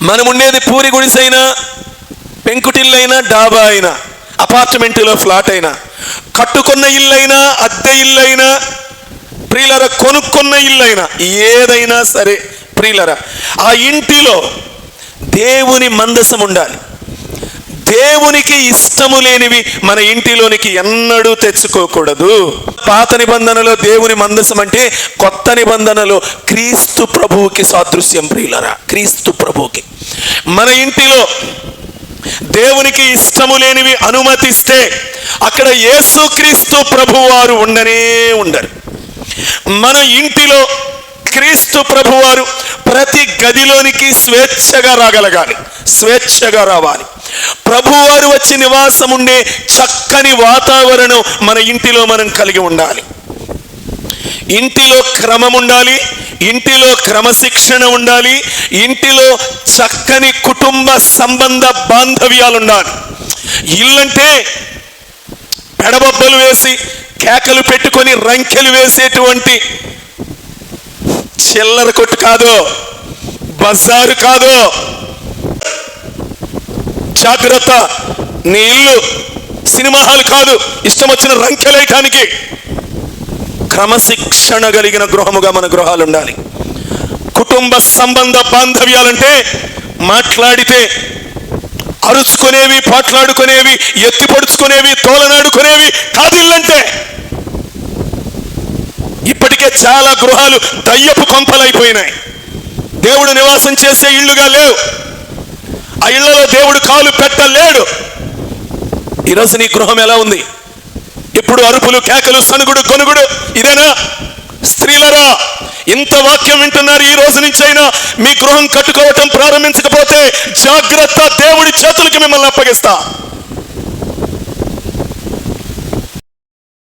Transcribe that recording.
మనముండేది పూరి గుడిసైనా, పెంకుటిల్లైనా, డాబా అయినా, అపార్ట్మెంటులో ఫ్లాట్ అయినా, కట్టుకున్న ఇల్లైనా, అద్దె ఇల్లైనా, ప్రియులరా కొనుక్కున్న ఇల్లైనా, ఏదైనా సరే ప్రియులరా, ఆ ఇంటిలో దేవుని మందసం ఉండాలి. దేవునికి ఇష్టము లేనివి మన ఇంటిలోనికి ఎన్నడూ తెచ్చుకోకూడదు. పాత నిబంధనలో దేవుని మందసం అంటే కొత్త నిబంధనలో క్రీస్తు ప్రభువుకి సాదృశ్యం ప్రియులరా, క్రీస్తు ప్రభువుకి. మన ఇంటిలో దేవునికి ఇష్టము లేనివి అనుమతిస్తే అక్కడ యేసుక్రీస్తు ప్రభువారు ఉండనే ఉండరు. మన ఇంటిలో క్రీస్తు ప్రభువారు ప్రతి గదిలోనికి స్వేచ్ఛగా రాగలగాలి, స్వేచ్ఛగా రావాలి. ప్రభువారు వచ్చి నివాసం ఉండే చక్కని వాతావరణం మన ఇంటిలో మనం కలిగి ఉండాలి. ఇంటిలో క్రమం ఉండాలి, ఇంటిలో క్రమశిక్షణ ఉండాలి, ఇంటిలో చక్కని కుటుంబ సంబంధ బాంధవ్యాలు ఉండాలి. ఇల్లంటే పెడబొబ్బలు వేసి కేకలు పెట్టుకొని రంకెలు వేసేటువంటి చిల్లర కొట్టు కాదు, బజారు కాదు. జాగ్రత్త, నీ ఇల్లు సినిమా హాల్ కాదు ఇష్టం వచ్చిన రంకెలేయటానికి. క్రమశిక్షణ కలిగిన గృహముగా మన గృహాలు ఉండాలి. కుటుంబ సంబంధ బాంధవ్యాలంటే మాట్లాడితే అరుచుకునేవి, పాట్లాడుకునేవి, ఎత్తి పొడుచుకునేవి, తోలనాడుకునేవి కాదు ఇల్లంటే. ఇప్పటికే చాలా గృహాలు దయ్యపు కొంపలైపోయినాయి, దేవుడు నివాసం చేసే ఇళ్ళుగా లేవు. ఆ ఇళ్లలో దేవుడు కాలు పెట్టలేడు. ఈరోజు నీ గృహం ఎలా ఉంది? ఇప్పుడు అరుపులు, కేకలు, సణుగుడు, గొనుగుడు ఇదేనా? స్త్రీలరా, ఇంత వాక్యం వింటున్నారు, ఈ రోజు నుంచైనా మీ గృహం కట్టుకోవటం ప్రారంభించకపోతే జాగ్రత్త, దేవుడి చేతులకి మిమ్మల్ని అప్పగిస్తా.